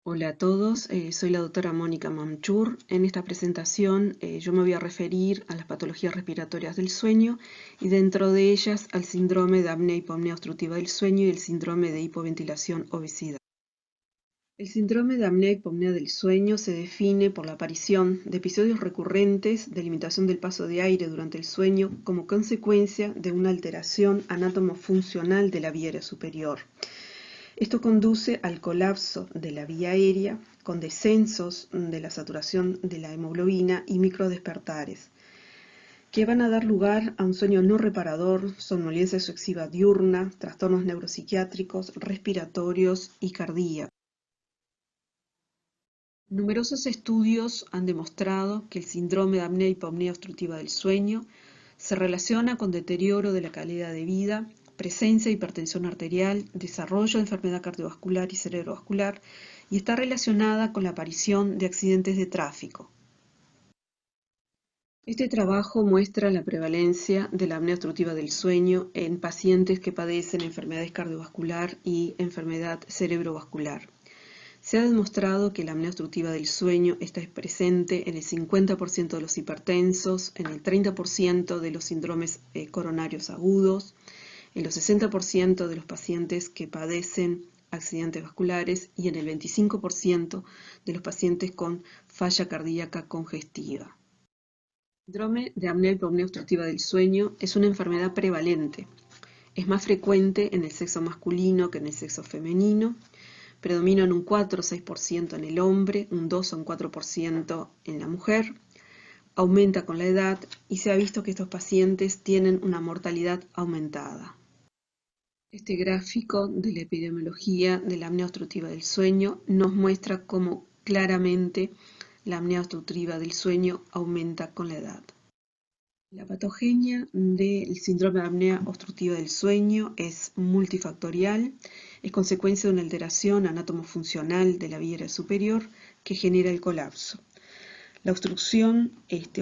Hola a todos, soy la doctora Mónica Mamchur. En esta presentación yo me voy a referir a las patologías respiratorias del sueño y dentro de ellas al síndrome de apnea y hipopnea obstructiva del sueño y el síndrome de hipoventilación obesidad. El síndrome de apnea y hipopnea del sueño se define por la aparición de episodios recurrentes de limitación del paso de aire durante el sueño como consecuencia de una alteración anátomo-funcional de la vía aérea superior. Esto conduce al colapso de la vía aérea con descensos de la saturación de la hemoglobina y microdespertares, que van a dar lugar a un sueño no reparador, somnolencia sucesiva diurna, trastornos neuropsiquiátricos, respiratorios y cardíacos. Numerosos estudios han demostrado que el síndrome de apnea y hipopnea obstructiva del sueño se relaciona con deterioro de la calidad de vida, presencia de hipertensión arterial, desarrollo de enfermedad cardiovascular y cerebrovascular, y está relacionada con la aparición de accidentes de tráfico. Este trabajo muestra la prevalencia de la apnea obstructiva del sueño en pacientes que padecen enfermedades cardiovascular y enfermedad cerebrovascular. Se ha demostrado que la apnea obstructiva del sueño está presente en el 50% de los hipertensos, en el 30% de los síndromes coronarios agudos, en los 60% de los pacientes que padecen accidentes vasculares y en el 25% de los pacientes con falla cardíaca congestiva. El síndrome de apnea y hipopnea obstructiva del sueño es una enfermedad prevalente. Es más frecuente en el sexo masculino que en el sexo femenino. Predomina en un 4 o 6% en el hombre, un 2 o un 4% en la mujer. Aumenta con la edad y se ha visto que estos pacientes tienen una mortalidad aumentada. Este gráfico de la epidemiología de la apnea obstructiva del sueño nos muestra cómo claramente la apnea obstructiva del sueño aumenta con la edad. La patogenia del síndrome de apnea obstructiva del sueño es multifactorial, es consecuencia de una alteración anátomo-funcional de la vía aérea superior que genera el colapso. La obstrucción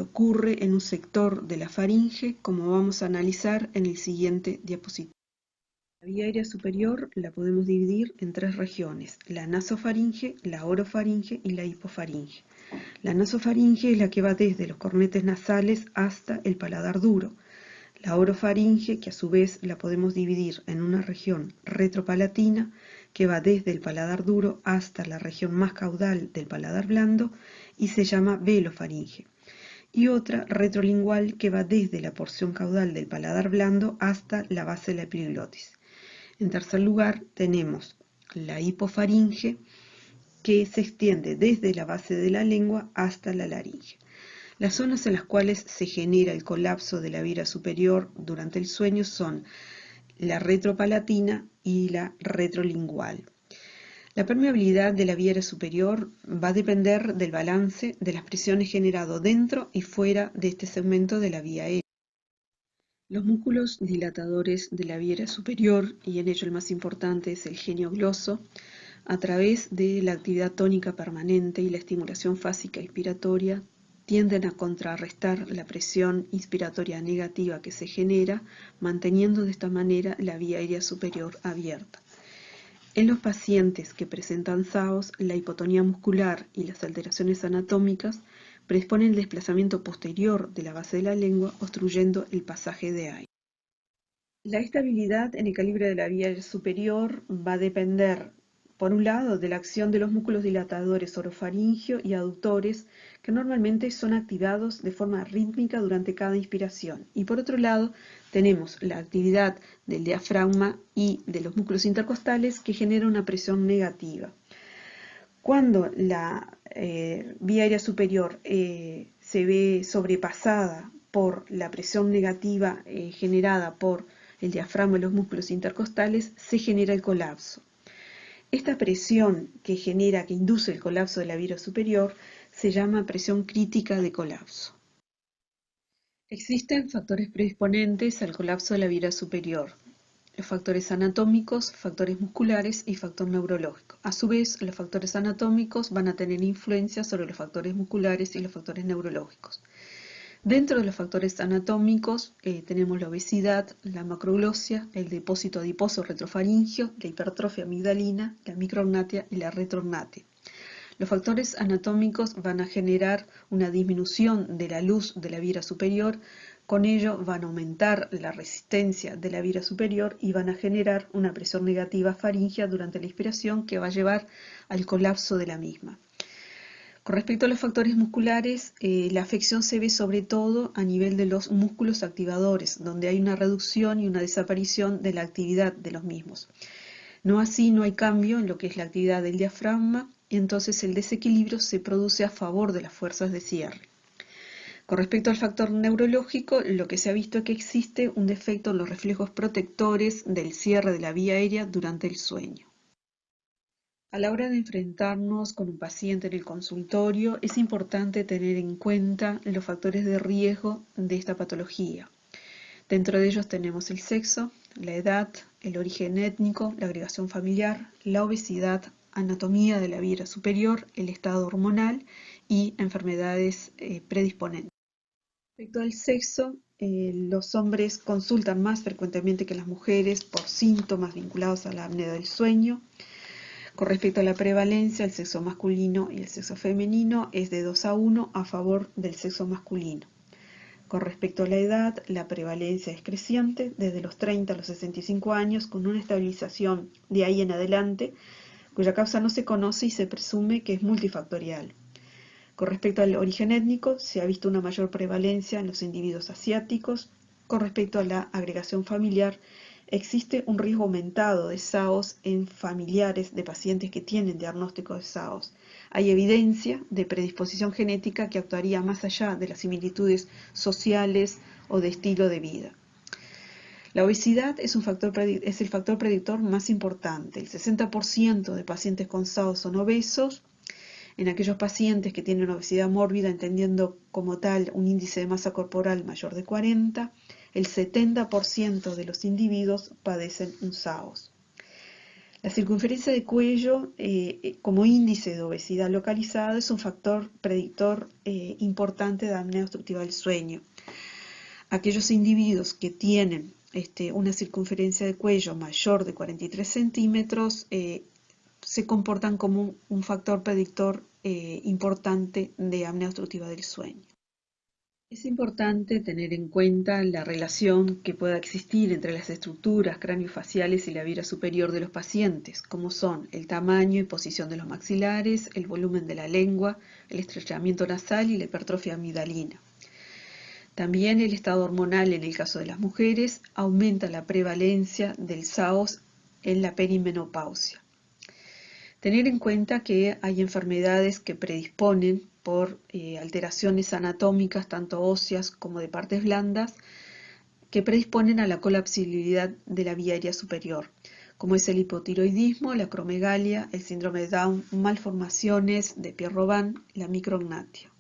ocurre en un sector de la faringe, como vamos a analizar en el siguiente diapositivo. La vía aérea superior la podemos dividir en tres regiones: la nasofaringe, la orofaringe y la hipofaringe. La nasofaringe es la que va desde los cornetes nasales hasta el paladar duro. La orofaringe, que a su vez la podemos dividir en una región retropalatina, que va desde el paladar duro hasta la región más caudal del paladar blando y se llama velofaringe. Y otra retrolingual que va desde la porción caudal del paladar blando hasta la base de la epiglotis. En tercer lugar tenemos la hipofaringe, que se extiende desde la base de la lengua hasta la laringe. Las zonas en las cuales se genera el colapso de la vía superior durante el sueño son la retropalatina y la retrolingual. La permeabilidad de la vía superior va a depender del balance de las presiones generado dentro y fuera de este segmento de la vía aérea. Los músculos dilatadores de la vía superior, y en ello el más importante es el genio-gloso, a través de la actividad tónica permanente y la estimulación fásica inspiratoria, tienden a contrarrestar la presión inspiratoria negativa que se genera, manteniendo de esta manera la vía aérea superior abierta. En los pacientes que presentan SAOS, la hipotonía muscular y las alteraciones anatómicas predisponen el desplazamiento posterior de la base de la lengua, obstruyendo el pasaje de aire. La estabilidad en el calibre de la vía superior va a depender, por un lado, de la acción de los músculos dilatadores orofaringio y aductores, que normalmente son activados de forma rítmica durante cada inspiración. Y por otro lado, tenemos la actividad del diafragma y de los músculos intercostales, que genera una presión negativa. Cuando la vía aérea superior se ve sobrepasada por la presión negativa generada por el diafragma y los músculos intercostales, se genera el colapso. Esta presión que induce el colapso de la vía superior, se llama presión crítica de colapso. Existen factores predisponentes al colapso de la vía superior: los factores anatómicos, factores musculares y factor neurológico. A su vez, los factores anatómicos van a tener influencia sobre los factores musculares y los factores neurológicos. Dentro de los factores anatómicos tenemos la obesidad, la macroglosia, el depósito adiposo retrofaringio, la hipertrofia amigdalina, la microagnatia y la retroagnatia. Los factores anatómicos van a generar una disminución de la luz de la vía superior, con ello van a aumentar la resistencia de la vía superior y van a generar una presión negativa faríngea durante la inspiración que va a llevar al colapso de la misma. Con respecto a los factores musculares, la afección se ve sobre todo a nivel de los músculos activadores, donde hay una reducción y una desaparición de la actividad de los mismos. No así, no hay cambio en lo que es la actividad del diafragma, y entonces el desequilibrio se produce a favor de las fuerzas de cierre. Con respecto al factor neurológico, lo que se ha visto es que existe un defecto en los reflejos protectores del cierre de la vía aérea durante el sueño. A la hora de enfrentarnos con un paciente en el consultorio, es importante tener en cuenta los factores de riesgo de esta patología. Dentro de ellos tenemos el sexo, la edad, el origen étnico, la agregación familiar, la obesidad, anatomía de la vía superior, el estado hormonal y enfermedades predisponentes. Respecto al sexo, los hombres consultan más frecuentemente que las mujeres por síntomas vinculados a la apnea del sueño. Con respecto a la prevalencia, el sexo masculino y el sexo femenino es de 2-1 a favor del sexo masculino. Con respecto a la edad, la prevalencia es creciente desde los 30 a los 65 años, con una estabilización de ahí en adelante, cuya causa no se conoce y se presume que es multifactorial. Con respecto al origen étnico, se ha visto una mayor prevalencia en los individuos asiáticos. Con respecto a la agregación familiar, existe un riesgo aumentado de SAOS en familiares de pacientes que tienen diagnóstico de SAOS. Hay evidencia de predisposición genética que actuaría más allá de las similitudes sociales o de estilo de vida. La obesidad es el factor predictor más importante. El 60% de pacientes con SAOS son obesos. En aquellos pacientes que tienen obesidad mórbida, entendiendo como tal un índice de masa corporal mayor de 40, el 70% de los individuos padecen un SAOS. La circunferencia de cuello como índice de obesidad localizada es un factor predictor importante de apnea obstructiva del sueño. Aquellos individuos que tienen una circunferencia de cuello mayor de 43 centímetros se comportan como un factor predictor importante de apnea obstructiva del sueño. Es importante tener en cuenta la relación que pueda existir entre las estructuras craniofaciales y la vía superior de los pacientes, como son el tamaño y posición de los maxilares, el volumen de la lengua, el estrechamiento nasal y la hipertrofia amigdalina. También el estado hormonal en el caso de las mujeres aumenta la prevalencia del SAOS en la perimenopausia. Tener en cuenta que hay enfermedades que predisponen por alteraciones anatómicas, tanto óseas como de partes blandas, que predisponen a la colapsibilidad de la vía aérea superior, como es el hipotiroidismo, la acromegalia, el síndrome de Down, malformaciones de Pierre-Robin, la micrognatia.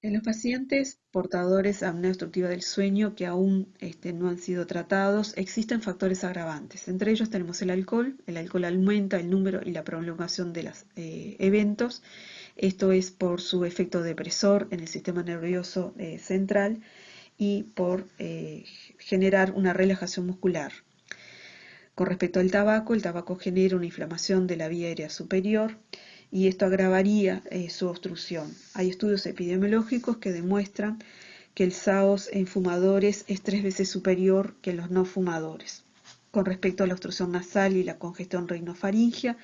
En los pacientes portadores de apnea obstructiva del sueño que aún no han sido tratados, existen factores agravantes. Entre ellos tenemos el alcohol. El alcohol aumenta el número y la prolongación de los eventos. Esto es por su efecto depresor en el sistema nervioso central y por generar una relajación muscular. Con respecto al tabaco, el tabaco genera una inflamación de la vía aérea superior y esto agravaría su obstrucción. Hay estudios epidemiológicos que demuestran que el SAOS en fumadores es 3 veces superior que en los no fumadores. Con respecto a la obstrucción nasal y la congestión rinofaringea,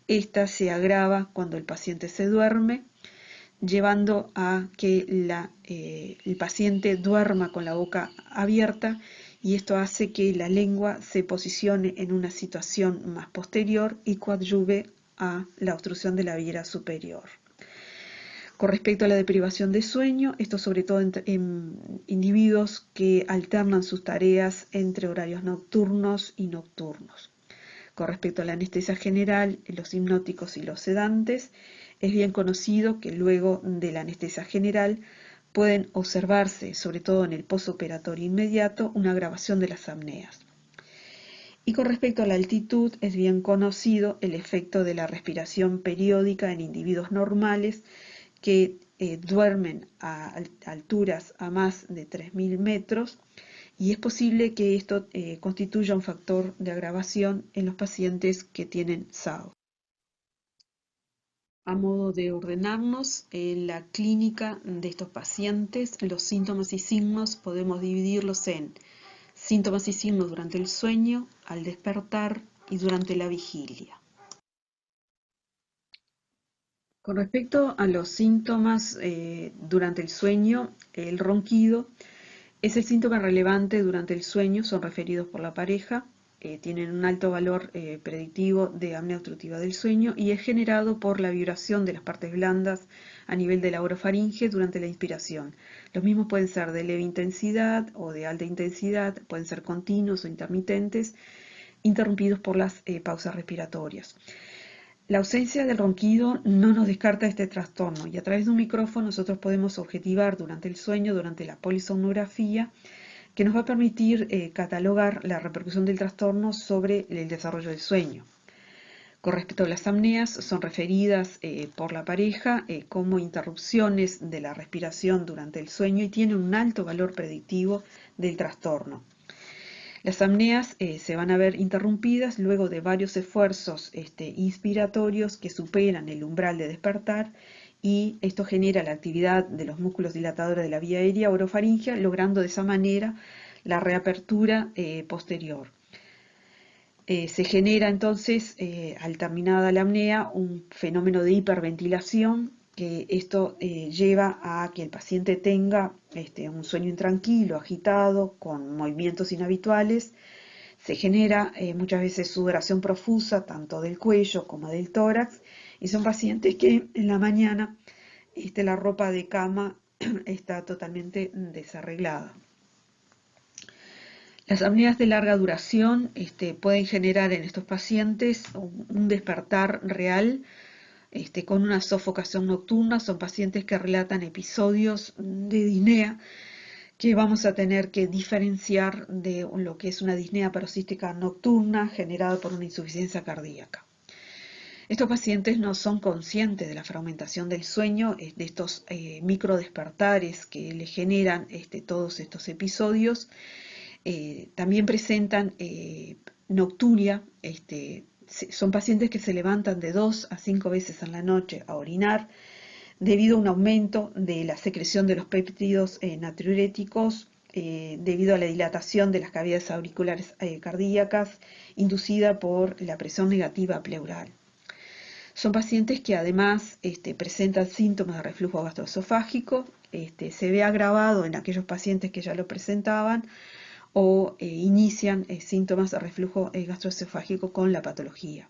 esta se agrava cuando el paciente se duerme, llevando a que el paciente duerma con la boca abierta, y esto hace que la lengua se posicione en una situación más posterior y coadyuve a la obstrucción de la vía superior. Con respecto a la deprivación de sueño, esto sobre todo en individuos que alternan sus tareas entre horarios nocturnos y nocturnos. Con respecto a la anestesia general, los hipnóticos y los sedantes, es bien conocido que luego de la anestesia general pueden observarse, sobre todo en el posoperatorio inmediato, una agravación de las apneas. Y con respecto a la altitud, es bien conocido el efecto de la respiración periódica en individuos normales que duermen a alturas a más de 3.000 metros, y es posible que esto constituya un factor de agravación en los pacientes que tienen SAOS. A modo de ordenarnos, en la clínica de estos pacientes, los síntomas y signos podemos dividirlos en síntomas y signos durante el sueño, al despertar y durante la vigilia. Con respecto a los síntomas durante el sueño, el ronquido es el síntoma relevante durante el sueño, son referidos por la pareja, tienen un alto valor predictivo de apnea obstructiva del sueño y es generado por la vibración de las partes blandas a nivel de la orofaringe durante la inspiración. Los mismos pueden ser de leve intensidad o de alta intensidad, pueden ser continuos o intermitentes, interrumpidos por las pausas respiratorias. La ausencia del ronquido no nos descarta este trastorno y a través de un micrófono nosotros podemos objetivar durante el sueño, durante la polisomnografía, que nos va a permitir catalogar la repercusión del trastorno sobre el desarrollo del sueño. Con respecto a las apneas, son referidas por la pareja como interrupciones de la respiración durante el sueño y tienen un alto valor predictivo del trastorno. Las apneas se van a ver interrumpidas luego de varios esfuerzos inspiratorios que superan el umbral de despertar y esto genera la actividad de los músculos dilatadores de la vía aérea orofaringea, logrando de esa manera la reapertura posterior. Se genera entonces, al terminada la apnea, un fenómeno de hiperventilación, que esto lleva a que el paciente tenga un sueño intranquilo, agitado, con movimientos inhabituales. Se genera muchas veces sudoración profusa, tanto del cuello como del tórax, y son pacientes que en la mañana la ropa de cama está totalmente desarreglada. Las apneas de larga duración pueden generar en estos pacientes un despertar real con una sofocación nocturna. Son pacientes que relatan episodios de disnea que vamos a tener que diferenciar de lo que es una disnea paroxística nocturna generada por una insuficiencia cardíaca. Estos pacientes no son conscientes de la fragmentación del sueño, de estos microdespertares que le generan todos estos episodios. También presentan nocturia, son pacientes que se levantan de 2 a 5 veces en la noche a orinar debido a un aumento de la secreción de los péptidos natriuréticos debido a la dilatación de las cavidades auriculares cardíacas inducida por la presión negativa pleural. Son pacientes que además presentan síntomas de reflujo gastroesofágico, se ve agravado en aquellos pacientes que ya lo presentaban o inician síntomas de reflujo gastroesofágico con la patología.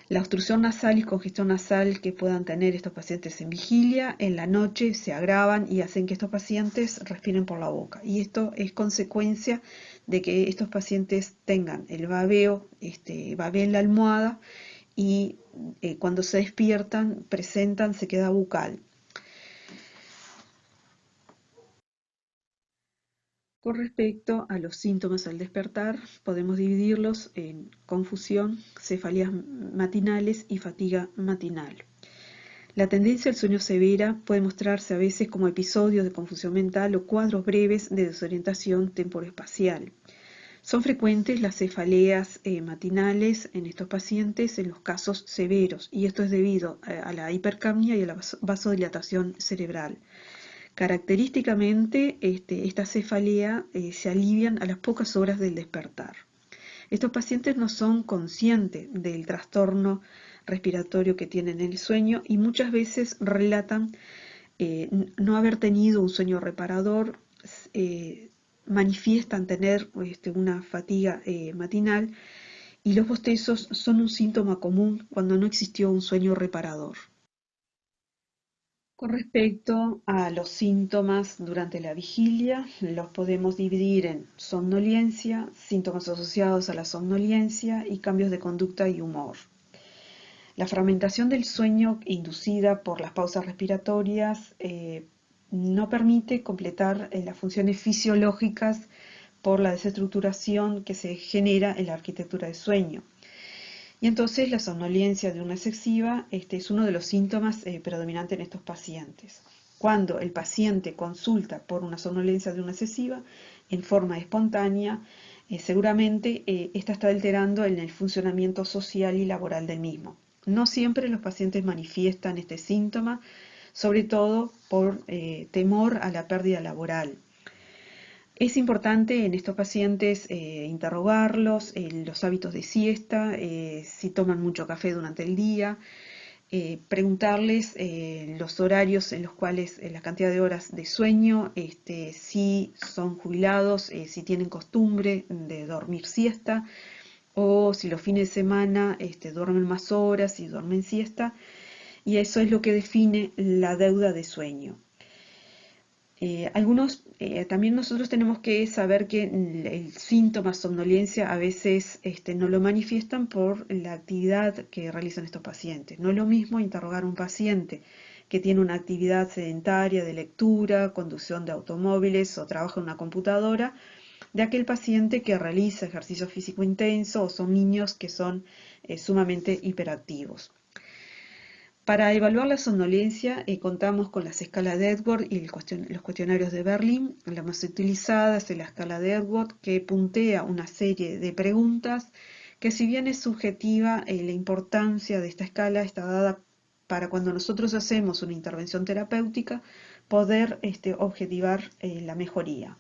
La obstrucción nasal y congestión nasal que puedan tener estos pacientes en vigilia, en la noche se agravan y hacen que estos pacientes respiren por la boca. Y esto es consecuencia de que estos pacientes tengan el babeo, babeen la almohada y cuando se despiertan presentan sequedad bucal. Con respecto a los síntomas al despertar, podemos dividirlos en confusión, cefalías matinales y fatiga matinal. La tendencia al sueño severa puede mostrarse a veces como episodios de confusión mental o cuadros breves de desorientación temporoespacial. Son frecuentes las cefaleas matinales en estos pacientes en los casos severos y esto es debido a la hipercapnia y a la vasodilatación cerebral. Característicamente, esta cefalea se alivian a las pocas horas del despertar. Estos pacientes no son conscientes del trastorno respiratorio que tienen en el sueño y muchas veces relatan no haber tenido un sueño reparador, manifiestan tener una fatiga matinal y los bostezos son un síntoma común cuando no existió un sueño reparador. Con respecto a los síntomas durante la vigilia, los podemos dividir en somnolencia, síntomas asociados a la somnolencia y cambios de conducta y humor. La fragmentación del sueño inducida por las pausas respiratorias no permite completar las funciones fisiológicas por la desestructuración que se genera en la arquitectura del sueño. Y entonces la somnolencia diurna excesiva es uno de los síntomas predominantes en estos pacientes. Cuando el paciente consulta por una somnolencia diurna excesiva en forma espontánea, seguramente esta está alterando en el funcionamiento social y laboral del mismo. No siempre los pacientes manifiestan este síntoma, sobre todo por temor a la pérdida laboral. Es importante en estos pacientes interrogarlos, los hábitos de siesta, si toman mucho café durante el día, preguntarles los horarios en los cuales, la cantidad de horas de sueño, si son jubilados, si tienen costumbre de dormir siesta, o si los fines de semana duermen más horas y duermen siesta, y eso es lo que define la deuda de sueño. También nosotros tenemos que saber que el síntoma somnolencia a veces no lo manifiestan por la actividad que realizan estos pacientes. No es lo mismo interrogar a un paciente que tiene una actividad sedentaria de lectura, conducción de automóviles o trabaja en una computadora, de aquel paciente que realiza ejercicio físico intenso o son niños que son sumamente hiperactivos. Para evaluar la somnolencia contamos con las escalas de Epworth y los cuestionarios de Berlin. La más utilizada es la escala de Epworth, que puntea una serie de preguntas que, si bien es subjetiva, la importancia de esta escala está dada para, cuando nosotros hacemos una intervención terapéutica, poder objetivar la mejoría.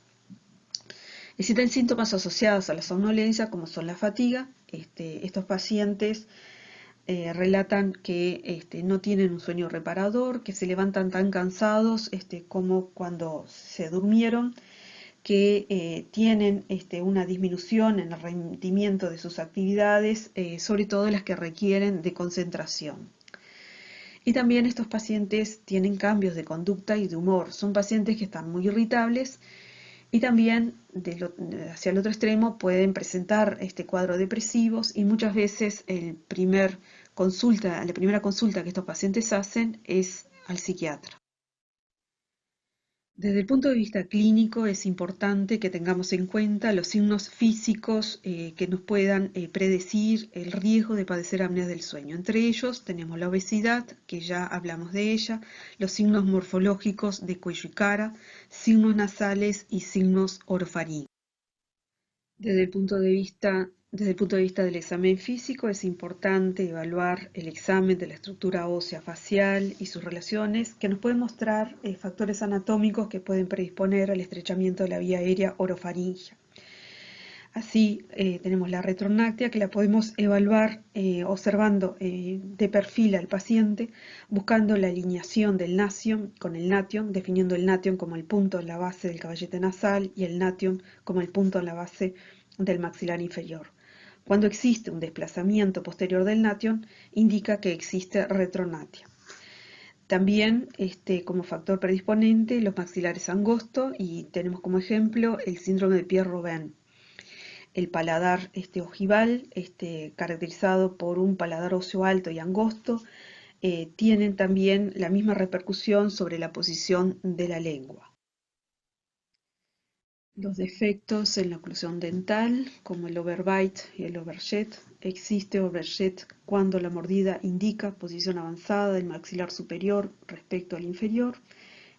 Existen síntomas asociados a la somnolencia, como son la fatiga. Estos pacientes relatan que no tienen un sueño reparador, que se levantan tan cansados como cuando se durmieron, que tienen una disminución en el rendimiento de sus actividades, sobre todo las que requieren de concentración. Y también estos pacientes tienen cambios de conducta y de humor. Son pacientes que están muy irritables y también hacia el otro extremo pueden presentar este cuadro depresivos, y muchas veces la primera consulta que estos pacientes hacen es al psiquiatra. Desde el punto de vista clínico es importante que tengamos en cuenta los signos físicos que nos puedan predecir el riesgo de padecer apnea del sueño. Entre ellos tenemos la obesidad, que ya hablamos de ella, los signos morfológicos de cuello y cara, signos nasales y signos orofaringos. Desde el punto de vista del examen físico, es importante evaluar el examen de la estructura ósea facial y sus relaciones, que nos pueden mostrar factores anatómicos que pueden predisponer al estrechamiento de la vía aérea orofaringea. Así tenemos la retrognáctea, que la podemos evaluar observando de perfil al paciente, buscando la alineación del nation con el nation, definiendo el nation como el punto en la base del caballete nasal y el nation como el punto en la base del maxilar inferior. Cuando existe un desplazamiento posterior del nation, indica que existe retrognáctea. También como factor predisponente los maxilares angostos, y tenemos como ejemplo el síndrome de Pierre-Robin. El paladar ojival, caracterizado por un paladar óseo alto y angosto, tienen también la misma repercusión sobre la posición de la lengua. Los defectos en la oclusión dental, como el overbite y el overjet. Existe overjet cuando la mordida indica posición avanzada del maxilar superior respecto al inferior.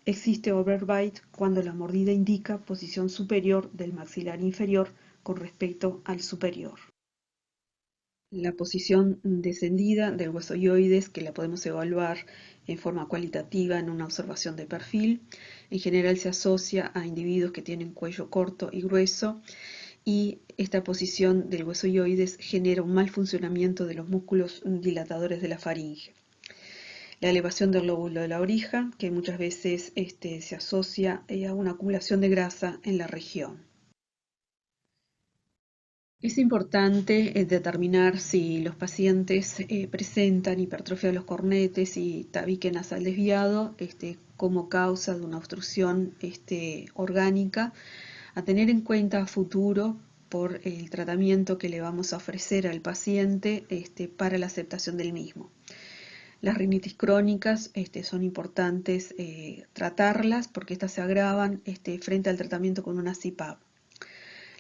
Existe overbite cuando la mordida indica posición superior del maxilar inferior con respecto al superior. La posición descendida del hueso hyoides, que la podemos evaluar en forma cualitativa en una observación de perfil, en general se asocia a individuos que tienen cuello corto y grueso, y esta posición del hueso hyoides genera un mal funcionamiento de los músculos dilatadores de la faringe. La elevación del lóbulo de la oreja, que muchas veces se asocia a una acumulación de grasa en la región. Es importante determinar si los pacientes presentan hipertrofia de los cornetes y tabique nasal desviado como causa de una obstrucción orgánica, a tener en cuenta a futuro por el tratamiento que le vamos a ofrecer al paciente para la aceptación del mismo. Las rinitis crónicas son importantes tratarlas, porque estas se agravan frente al tratamiento con una CPAP.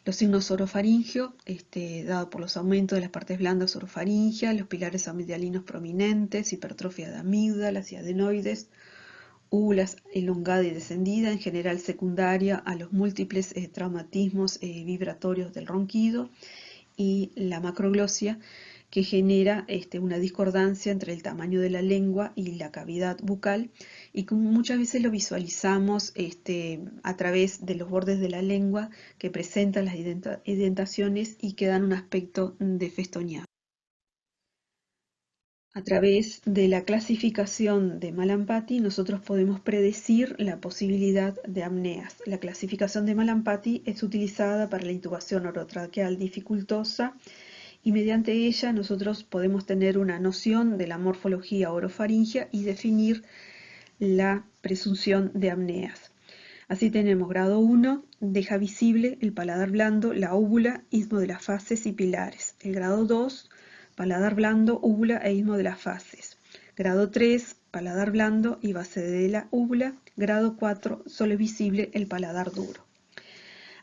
Los signos orofaringeos, dado por los aumentos de las partes blandas orofaringeas, los pilares amigdalinos prominentes, hipertrofia de amígdalas y adenoides, úvulas elongada y descendida, en general secundaria a los múltiples traumatismos vibratorios del ronquido, y la macroglosia, que genera una discordancia entre el tamaño de la lengua y la cavidad bucal, y como muchas veces lo visualizamos a través de los bordes de la lengua que presentan las indentaciones y que dan un aspecto de festoneado. A través de la clasificación de Malampati nosotros podemos predecir la posibilidad de apneas. La clasificación de Malampati es utilizada para la intubación orotraqueal dificultosa y mediante ella nosotros podemos tener una noción de la morfología orofaringia y definir la presunción de apneas. Así tenemos grado 1, deja visible el paladar blando, la úvula, istmo de las fases y pilares. El grado 2, paladar blando, úvula e istmo de las fases. Grado 3, paladar blando y base de la úvula. Grado 4, solo es visible el paladar duro.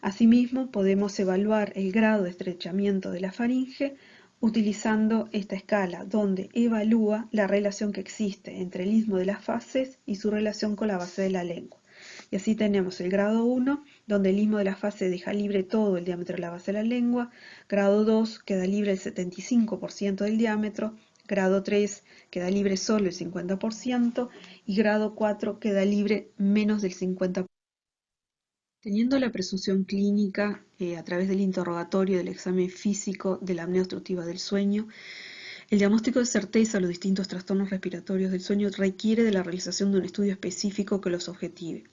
Asimismo, podemos evaluar el grado de estrechamiento de la faringe utilizando esta escala, donde evalúa la relación que existe entre el istmo de las fases y su relación con la base de la lengua. Y así tenemos el grado 1, donde el istmo de la fase deja libre todo el diámetro de la base de la lengua. Grado 2, queda libre el 75% del diámetro. Grado 3, queda libre solo el 50%. Y grado 4, queda libre menos del 50%. Teniendo la presunción clínica a través del interrogatorio del examen físico de la apnea obstructiva del sueño, el diagnóstico de certeza de los distintos trastornos respiratorios del sueño requiere de la realización de un estudio específico que los objetive.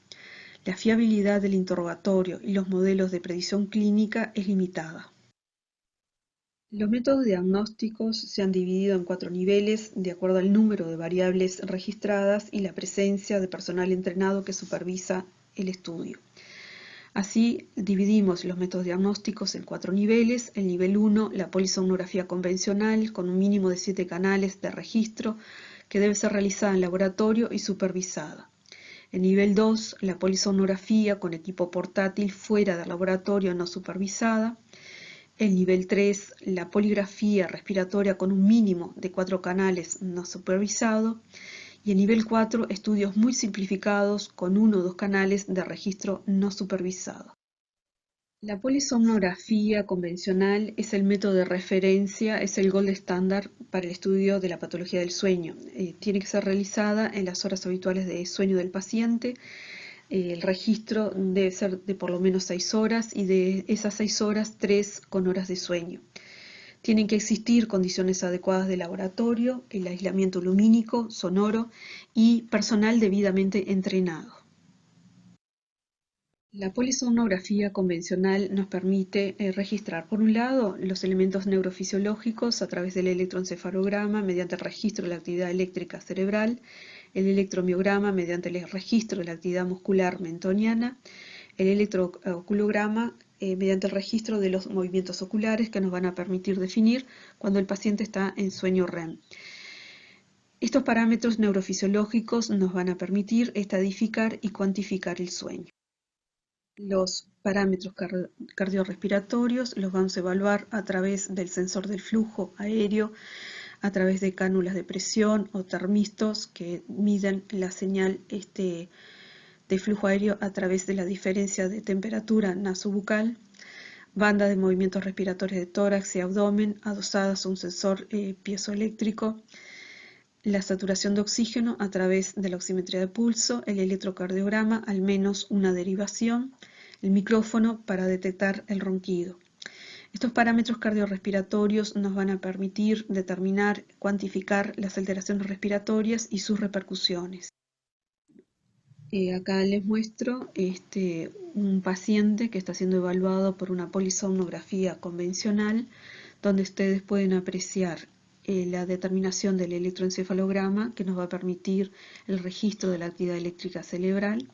La fiabilidad del interrogatorio y los modelos de predicción clínica es limitada. Los métodos diagnósticos se han dividido en 4 niveles de acuerdo al número de variables registradas y la presencia de personal entrenado que supervisa el estudio. Así, dividimos los métodos diagnósticos en 4 niveles. El nivel 1, la polisomnografía convencional, con un mínimo de 7 canales de registro, que debe ser realizada en laboratorio y supervisada. El nivel 2, la polisomnografía con equipo portátil fuera del laboratorio no supervisada. El nivel 3, la poligrafía respiratoria con un mínimo de 4 canales no supervisado. Y el nivel 4, estudios muy simplificados con 1 o 2 canales de registro no supervisado. La polisomnografía convencional es el método de referencia, es el gold estándar para el estudio de la patología del sueño. Tiene que ser realizada en las horas habituales de sueño del paciente. El registro debe ser de por lo menos 6 horas y de esas 6 horas, 3 con horas de sueño. Tienen que existir condiciones adecuadas de laboratorio, el aislamiento lumínico, sonoro y personal debidamente entrenado. La polisomnografía convencional nos permite registrar, por un lado, los elementos neurofisiológicos a través del electroencefalograma mediante el registro de la actividad eléctrica cerebral, el electromiograma mediante el registro de la actividad muscular mentoniana, el electrooculograma mediante el registro de los movimientos oculares que nos van a permitir definir cuando el paciente está en sueño REM. Estos parámetros neurofisiológicos nos van a permitir estadificar y cuantificar el sueño. Los parámetros cardiorrespiratorios los vamos a evaluar a través del sensor del flujo aéreo, a través de cánulas de presión o termistos que miden la señal de flujo aéreo a través de la diferencia de temperatura nasobucal, banda de movimientos respiratorios de tórax y abdomen adosadas a un sensor piezoeléctrico, la saturación de oxígeno a través de la oximetría de pulso, el electrocardiograma, al menos una derivación, el micrófono para detectar el ronquido. Estos parámetros cardiorrespiratorios nos van a permitir determinar, cuantificar las alteraciones respiratorias y sus repercusiones. Acá les muestro un paciente que está siendo evaluado por una polisomnografía convencional, donde ustedes pueden apreciar la determinación del electroencefalograma, que nos va a permitir el registro de la actividad eléctrica cerebral,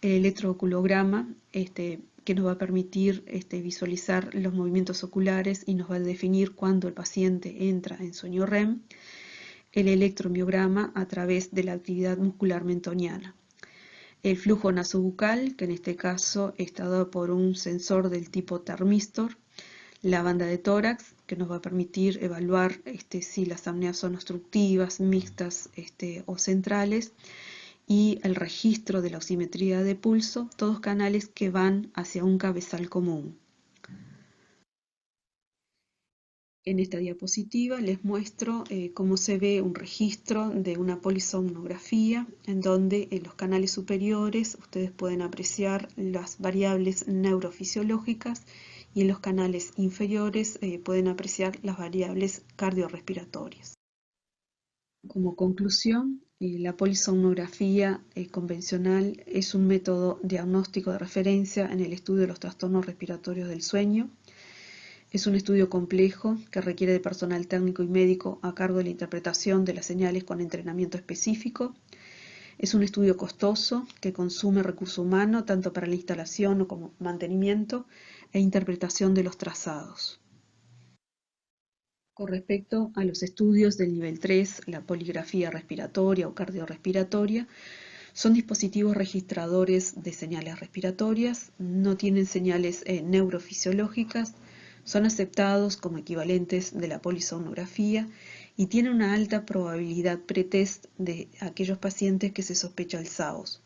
el electrooculograma, que nos va a permitir visualizar los movimientos oculares y nos va a definir cuándo el paciente entra en sueño REM, el electromiograma a través de la actividad muscular mentoniana. El flujo nasobucal, que en este caso está dado por un sensor del tipo termistor, la banda de tórax, que nos va a permitir evaluar si las apneas son obstructivas, mixtas o centrales, y el registro de la oximetría de pulso, todos canales que van hacia un cabezal común. En esta diapositiva les muestro cómo se ve un registro de una polisomnografía en donde en los canales superiores ustedes pueden apreciar las variables neurofisiológicas y en los canales inferiores pueden apreciar las variables cardiorrespiratorias. Como conclusión, la polisomnografía convencional es un método diagnóstico de referencia en el estudio de los trastornos respiratorios del sueño. Es un estudio complejo que requiere de personal técnico y médico a cargo de la interpretación de las señales con entrenamiento específico. Es un estudio costoso que consume recurso humano tanto para la instalación como mantenimiento e interpretación de los trazados. Con respecto a los estudios del nivel 3, la poligrafía respiratoria o cardiorrespiratoria, son dispositivos registradores de señales respiratorias, no tienen señales neurofisiológicas, son aceptados como equivalentes de la polisomnografía y tienen una alta probabilidad pretest de aquellos pacientes que se sospecha el SAOS.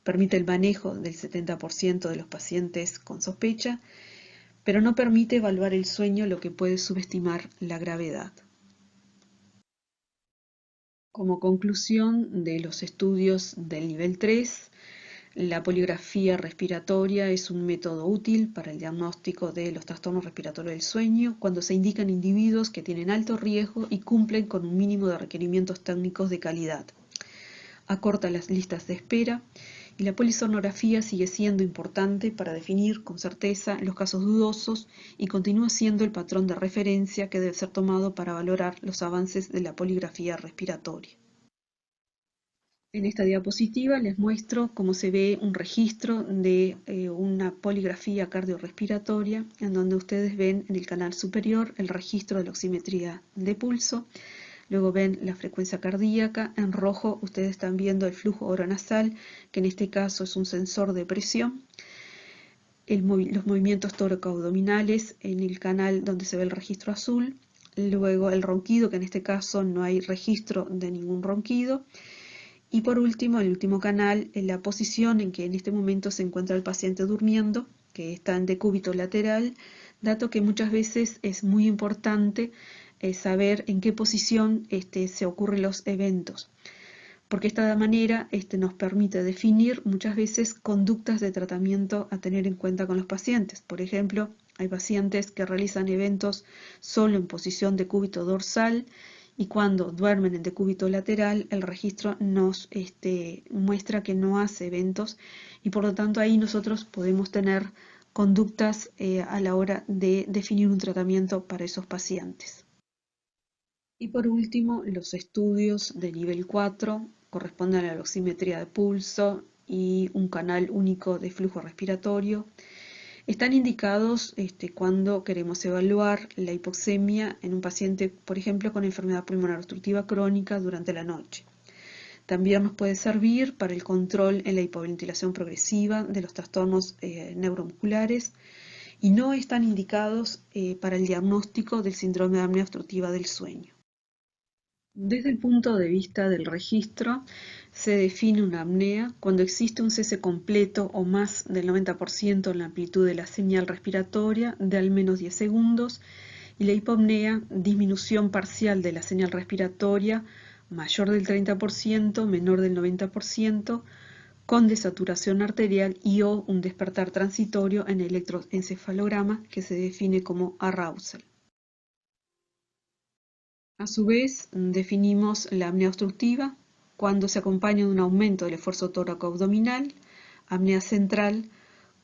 Permite el manejo del 70% de los pacientes con sospecha, pero no permite evaluar el sueño, lo que puede subestimar la gravedad. Como conclusión de los estudios del nivel 3, la poligrafía respiratoria es un método útil para el diagnóstico de los trastornos respiratorios del sueño cuando se indican individuos que tienen alto riesgo y cumplen con un mínimo de requerimientos técnicos de calidad. Acorta las listas de espera y la polisomnografía sigue siendo importante para definir con certeza los casos dudosos y continúa siendo el patrón de referencia que debe ser tomado para valorar los avances de la poligrafía respiratoria. En esta diapositiva les muestro cómo se ve un registro de una poligrafía cardiorrespiratoria, en donde ustedes ven en el canal superior el registro de la oximetría de pulso, luego ven la frecuencia cardíaca, en rojo ustedes están viendo el flujo oronasal, que en este caso es un sensor de presión, los movimientos tóraco-abdominales en el canal donde se ve el registro azul, luego el ronquido, que en este caso no hay registro de ningún ronquido, y por último, el último canal, en la posición en que en este momento se encuentra el paciente durmiendo, que está en decúbito lateral, dato que muchas veces es muy importante saber en qué posición se ocurren los eventos, porque esta manera nos permite definir muchas veces conductas de tratamiento a tener en cuenta con los pacientes. Por ejemplo, hay pacientes que realizan eventos solo en posición decúbito dorsal, y cuando duermen en decúbito lateral, el registro nos muestra que no hace eventos y por lo tanto ahí nosotros podemos tener conductas a la hora de definir un tratamiento para esos pacientes. Y por último, los estudios de nivel 4 corresponden a la oximetría de pulso y un canal único de flujo respiratorio. Están indicados cuando queremos evaluar la hipoxemia en un paciente, por ejemplo, con enfermedad pulmonar obstructiva crónica durante la noche. También nos puede servir para el control en la hipoventilación progresiva de los trastornos neuromusculares y no están indicados para el diagnóstico del síndrome de apnea obstructiva del sueño. Desde el punto de vista del registro, se define una apnea cuando existe un cese completo o más del 90% en la amplitud de la señal respiratoria de al menos 10 segundos y la hipopnea, disminución parcial de la señal respiratoria mayor del 30%, menor del 90%, con desaturación arterial y o un despertar transitorio en electroencefalograma que se define como arousal. A su vez, definimos la apnea obstructiva cuando se acompaña de un aumento del esfuerzo tóraco-abdominal, apnea central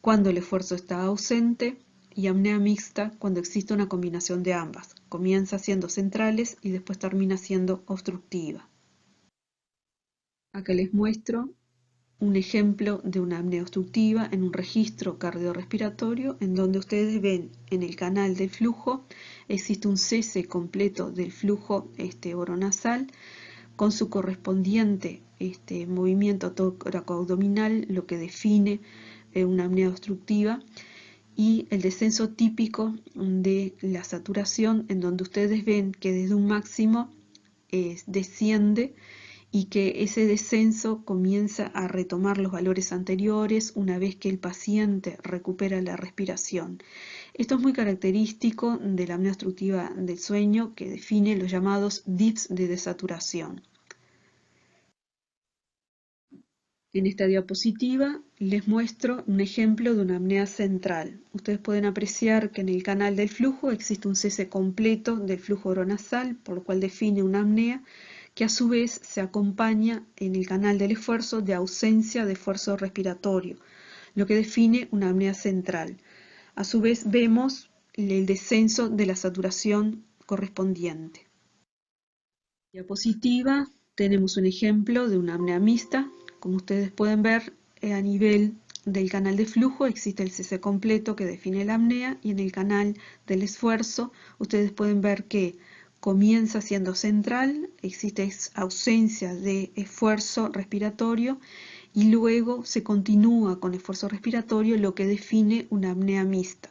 cuando el esfuerzo está ausente y apnea mixta cuando existe una combinación de ambas. Comienza siendo centrales y después termina siendo obstructiva. Acá les muestro un ejemplo de una apnea obstructiva en un registro cardiorrespiratorio en donde ustedes ven en el canal del flujo existe un cese completo del flujo oronasal con su correspondiente movimiento tóraco-abdominal, lo que define una apnea obstructiva, y el descenso típico de la saturación en donde ustedes ven que desde un máximo desciende y que ese descenso comienza a retomar los valores anteriores una vez que el paciente recupera la respiración. Esto es muy característico de la apnea obstructiva del sueño, que define los llamados dips de desaturación. En esta diapositiva les muestro un ejemplo de una apnea central. Ustedes pueden apreciar que en el canal del flujo existe un cese completo del flujo oronasal, por lo cual define una apnea que a su vez se acompaña en el canal del esfuerzo de ausencia de esfuerzo respiratorio, lo que define una apnea central. A su vez vemos el descenso de la saturación correspondiente. En la diapositiva tenemos un ejemplo de una apnea mixta. Como ustedes pueden ver, a nivel del canal de flujo existe el cese completo que define la apnea, y en el canal del esfuerzo ustedes pueden ver que comienza siendo central, existe ausencia de esfuerzo respiratorio y luego se continúa con esfuerzo respiratorio, lo que define una apnea mixta.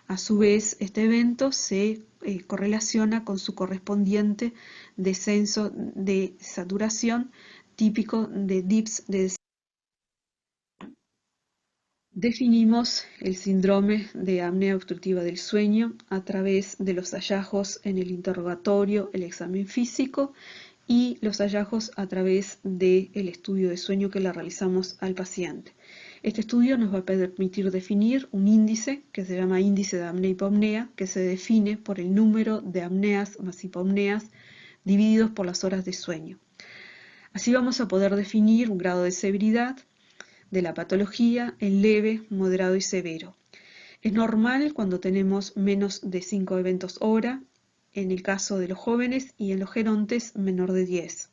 A su vez, este evento se correlaciona con su correspondiente descenso de saturación típico de dips de descenso. Definimos el síndrome de apnea obstructiva del sueño a través de los hallazgos en el interrogatorio, el examen físico y los hallazgos a través del estudio de sueño que le realizamos al paciente. Este estudio nos va a permitir definir un índice que se llama índice de apnea-hipopnea, que se define por el número de apneas más hipopneas divididos por las horas de sueño. Así vamos a poder definir un grado de severidad de la patología en leve, moderado y severo. Es normal cuando tenemos menos de 5 eventos hora, en el caso de los jóvenes, y en los gerontes menor de 10.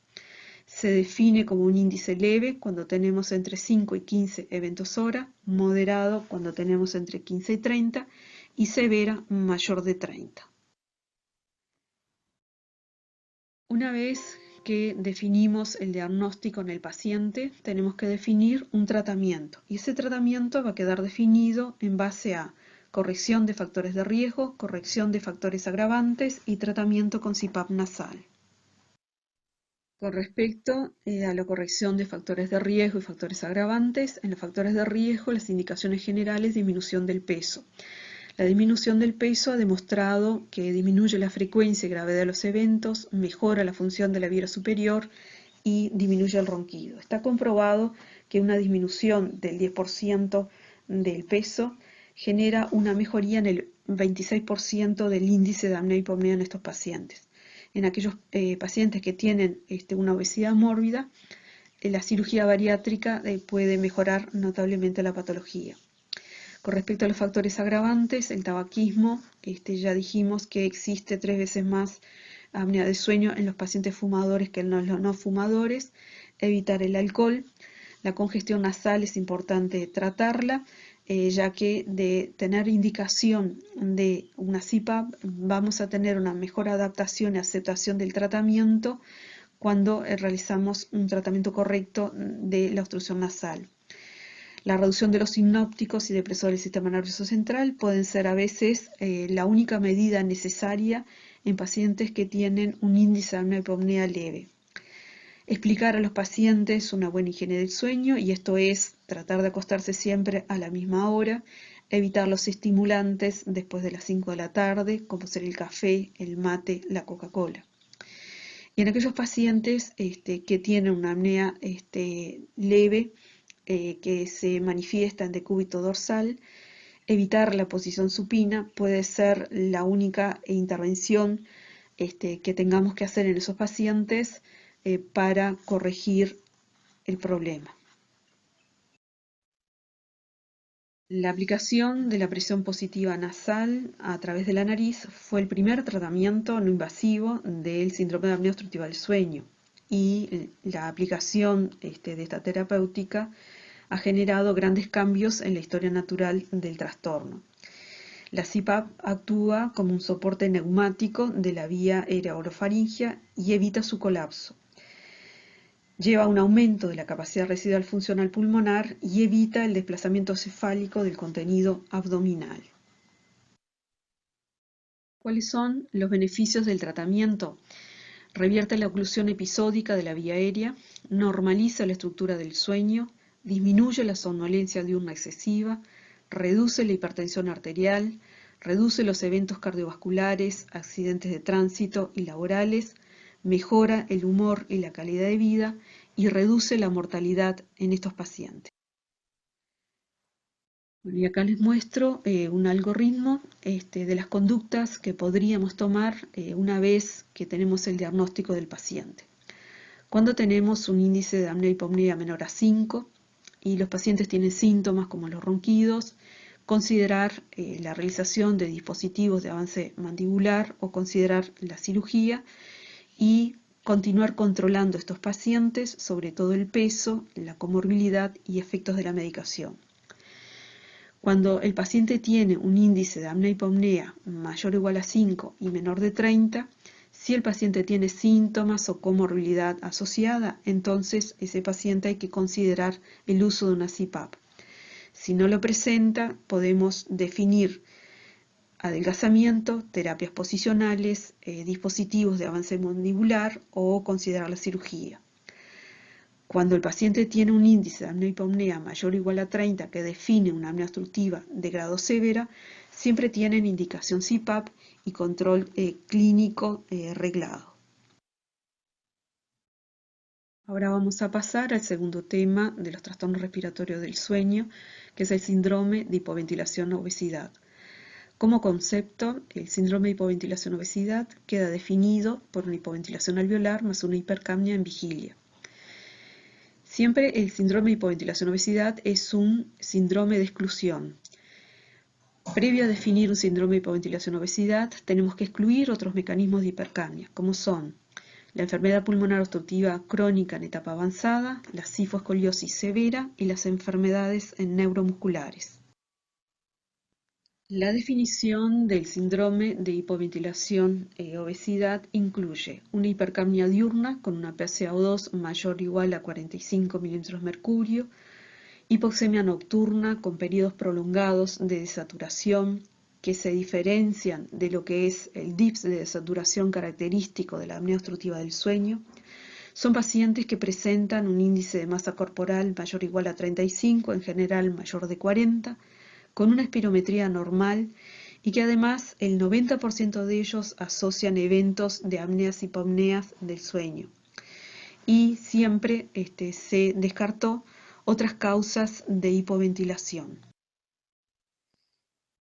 Se define como un índice leve cuando tenemos entre 5 y 15 eventos hora, moderado cuando tenemos entre 15 y 30 y severa mayor de 30. Una vez que definimos el diagnóstico en el paciente, tenemos que definir un tratamiento, y ese tratamiento va a quedar definido en base a corrección de factores de riesgo, corrección de factores agravantes y tratamiento con CPAP nasal. Con respecto a la corrección de factores de riesgo y factores agravantes, en los factores de riesgo las indicaciones generales: disminución del peso. La disminución del peso ha demostrado que disminuye la frecuencia y gravedad de los eventos, mejora la función de la vía superior y disminuye el ronquido. Está comprobado que una disminución del 10% del peso genera una mejoría en el 26% del índice de apnea-hipopnea en estos pacientes. En aquellos pacientes que tienen una obesidad mórbida, la cirugía bariátrica puede mejorar notablemente la patología. Con respecto a los factores agravantes, el tabaquismo, ya dijimos que existe 3 veces más apnea de sueño en los pacientes fumadores que en los no fumadores. Evitar el alcohol. La congestión nasal es importante tratarla, ya que de tener indicación de una CPAP vamos a tener una mejor adaptación y aceptación del tratamiento cuando realizamos un tratamiento correcto de la obstrucción nasal. La reducción de los sinópticos y depresores del sistema nervioso central pueden ser a veces la única medida necesaria en pacientes que tienen un índice de apnea-hipopnea leve. Explicar a los pacientes una buena higiene del sueño, y esto es tratar de acostarse siempre a la misma hora, evitar los estimulantes después de las 5 de la tarde, como ser el café, el mate, la Coca-Cola. Y en aquellos pacientes que tienen una apnea leve, que se manifiesta en decúbito dorsal, evitar la posición supina puede ser la única intervención que tengamos que hacer en esos pacientes para corregir el problema. La aplicación de la presión positiva nasal a través de la nariz fue el primer tratamiento no invasivo del síndrome de apnea obstructiva del sueño, y la aplicación de esta terapéutica ha generado grandes cambios en la historia natural del trastorno. La CPAP actúa como un soporte neumático de la vía aerofaringea y evita su colapso. Lleva a un aumento de la capacidad residual funcional pulmonar y evita el desplazamiento cefálico del contenido abdominal. ¿Cuáles son los beneficios del tratamiento? Revierte la oclusión episódica de la vía aérea, normaliza la estructura del sueño, disminuye la somnolencia diurna excesiva, reduce la hipertensión arterial, reduce los eventos cardiovasculares, accidentes de tránsito y laborales, mejora el humor y la calidad de vida y reduce la mortalidad en estos pacientes. Y acá les muestro un algoritmo de las conductas que podríamos tomar una vez que tenemos el diagnóstico del paciente. Cuando tenemos un índice de apnea-hipopnea menor a 5 y los pacientes tienen síntomas como los ronquidos, considerar la realización de dispositivos de avance mandibular o considerar la cirugía y continuar controlando estos pacientes, sobre todo el peso, la comorbilidad y efectos de la medicación. Cuando el paciente tiene un índice de apnea-hipopnea mayor o igual a 5 y menor de 30, si el paciente tiene síntomas o comorbilidad asociada, entonces ese paciente hay que considerar el uso de una CPAP. Si no lo presenta, podemos definir adelgazamiento, terapias posicionales, dispositivos de avance mandibular o considerar la cirugía. Cuando el paciente tiene un índice de apnea-hipopnea mayor o igual a 30 que define una apnea obstructiva de grado severa, siempre tienen indicación CPAP y control clínico reglado. Ahora vamos a pasar al segundo tema de los trastornos respiratorios del sueño, que es el síndrome de hipoventilación-obesidad. Como concepto, el síndrome de hipoventilación-obesidad queda definido por una hipoventilación alveolar más una hipercapnia en vigilia. Siempre el síndrome de hipoventilación-obesidad es un síndrome de exclusión. Previo a definir un síndrome de hipoventilación-obesidad, tenemos que excluir otros mecanismos de hipercapnia, como son la enfermedad pulmonar obstructiva crónica en etapa avanzada, la cifoescoliosis severa y las enfermedades neuromusculares. La definición del síndrome de hipoventilación-obesidad incluye una hipercapnia diurna con una PaCO2 mayor o igual a 45 milímetros de mercurio, hipoxemia nocturna con periodos prolongados de desaturación que se diferencian de lo que es el DIPS de desaturación característico de la apnea obstructiva del sueño. Son pacientes que presentan un índice de masa corporal mayor o igual a 35, en general mayor de 40, con una espirometría normal y que además el 90% de ellos asocian eventos de apneas y hipopneas del sueño. Y siempre se descartó otras causas de hipoventilación.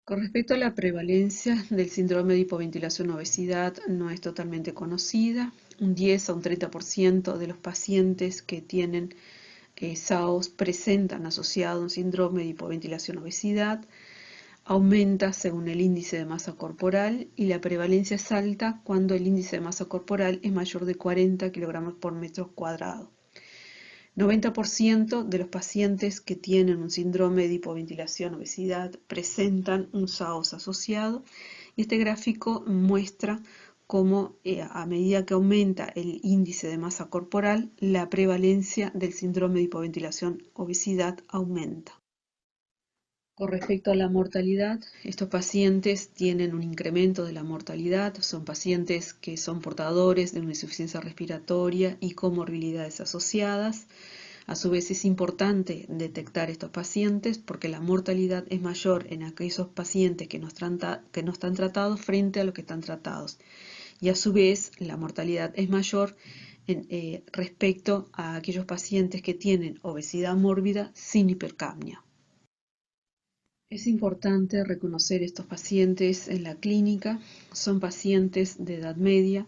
Con respecto a la prevalencia del síndrome de hipoventilación-obesidad, no es totalmente conocida. Un 10 a un 30% de los pacientes que tienen SAOS presentan asociado un síndrome de hipoventilación-obesidad. Aumenta según el índice de masa corporal y la prevalencia es alta cuando el índice de masa corporal es mayor de 40 kilogramos por metro cuadrado. 90% de los pacientes que tienen un síndrome de hipoventilación-obesidad presentan un SAOS asociado y este gráfico muestra cómo a medida que aumenta el índice de masa corporal, la prevalencia del síndrome de hipoventilación-obesidad aumenta. Con respecto a la mortalidad, estos pacientes tienen un incremento de la mortalidad, son pacientes que son portadores de una insuficiencia respiratoria y comorbilidades asociadas. A su vez es importante detectar estos pacientes porque la mortalidad es mayor en aquellos pacientes que no están tratados frente a los que están tratados. Y a su vez la mortalidad es mayor respecto a aquellos pacientes que tienen obesidad mórbida sin hipercapnia. Es importante reconocer estos pacientes en la clínica. Son pacientes de edad media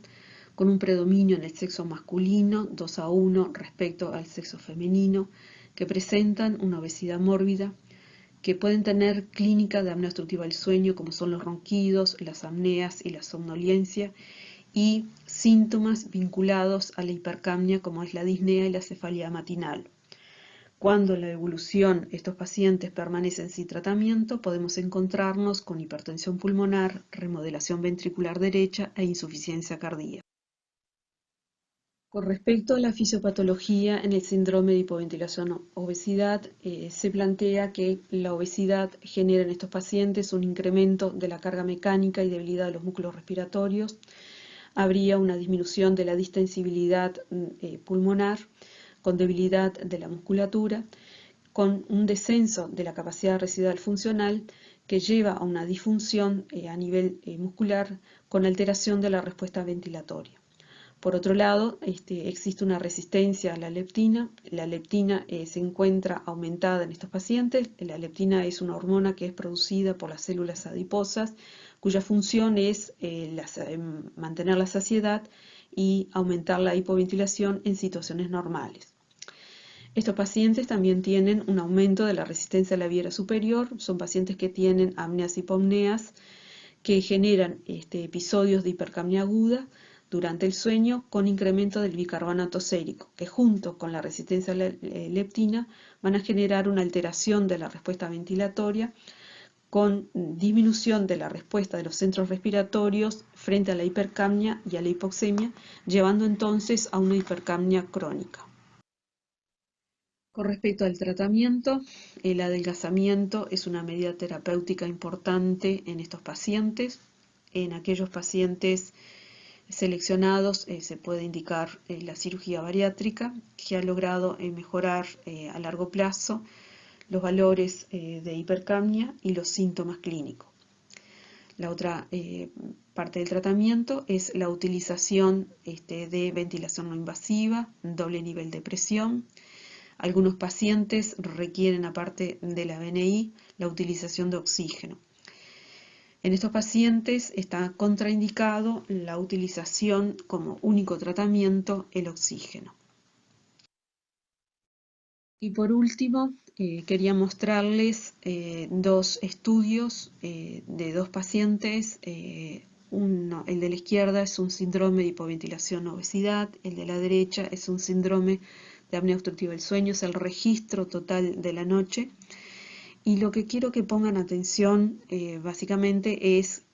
con un predominio en el sexo masculino, 2 a 1 respecto al sexo femenino, que presentan una obesidad mórbida, que pueden tener clínica de apnea obstructiva del sueño como son los ronquidos, las apneas y la somnolencia y síntomas vinculados a la hipercapnia como es la disnea y la cefalea matinal. Cuando en la evolución estos pacientes permanecen sin tratamiento, podemos encontrarnos con hipertensión pulmonar, remodelación ventricular derecha e insuficiencia cardíaca. Con respecto a la fisiopatología en el síndrome de hipoventilación-obesidad, se plantea que la obesidad genera en estos pacientes un incremento de la carga mecánica y debilidad de los músculos respiratorios. habría una disminución de la distensibilidad pulmonar, con debilidad de la musculatura, con un descenso de la capacidad residual funcional que lleva a una disfunción a nivel muscular con alteración de la respuesta ventilatoria. Por otro lado, existe una resistencia a la leptina. La leptina se encuentra aumentada en estos pacientes. La leptina es una hormona que es producida por las células adiposas, cuya función es mantener la saciedad y aumentar la hipoventilación en situaciones normales. Estos pacientes también tienen un aumento de la resistencia a la vía superior. Son pacientes que tienen apneas y hipopneas que generan episodios de hipercapnia aguda durante el sueño con incremento del bicarbonato sérico, que junto con la resistencia a la leptina van a generar una alteración de la respuesta ventilatoria con disminución de la respuesta de los centros respiratorios frente a la hipercapnia y a la hipoxemia, llevando entonces a una hipercapnia crónica. Con respecto al tratamiento, el adelgazamiento es una medida terapéutica importante en estos pacientes. En aquellos pacientes seleccionados se puede indicar la cirugía bariátrica, que ha logrado mejorar a largo plazo los valores de hipercapnia y los síntomas clínicos. La otra parte del tratamiento es la utilización de ventilación no invasiva, doble nivel de presión. Algunos pacientes requieren, aparte de la BNI, la utilización de oxígeno. En estos pacientes está contraindicado la utilización como único tratamiento el oxígeno. Y por último, quería mostrarles dos estudios de dos pacientes. El de la izquierda es un síndrome de hipoventilación obesidad, el de la derecha es un síndrome de apnea obstructiva del sueño, es el registro total de la noche. Y lo que quiero que pongan atención básicamente es,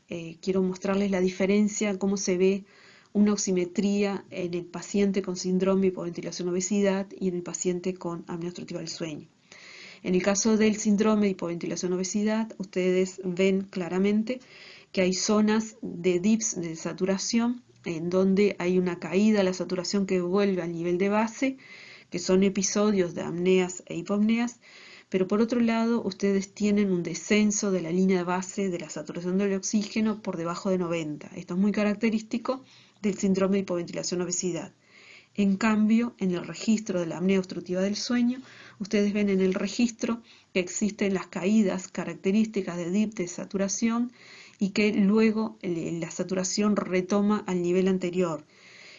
quiero mostrarles la diferencia, cómo se ve una oximetría en el paciente con síndrome de hipoventilación obesidad y en el paciente con apnea obstructiva del sueño. En el caso del síndrome de hipoventilación obesidad, ustedes ven claramente que hay zonas de dips de saturación en donde hay una caída de la saturación que vuelve al nivel de base, que son episodios de apneas e hipopneas, pero por otro lado ustedes tienen un descenso de la línea de base de la saturación del oxígeno por debajo de 90. Esto es muy característico del síndrome de hipoventilación obesidad. En cambio, en el registro de la apnea obstructiva del sueño, ustedes ven en el registro que existen las caídas características de dip de saturación y que luego la saturación retoma al nivel anterior.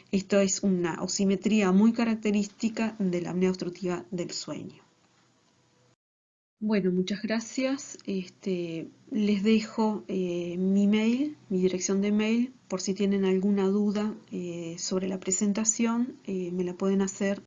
Esto es una oximetría muy característica de la apnea obstructiva del sueño. Bueno, muchas gracias. Les dejo mi mail, mi dirección de mail, por si tienen alguna duda sobre la presentación, me la pueden hacer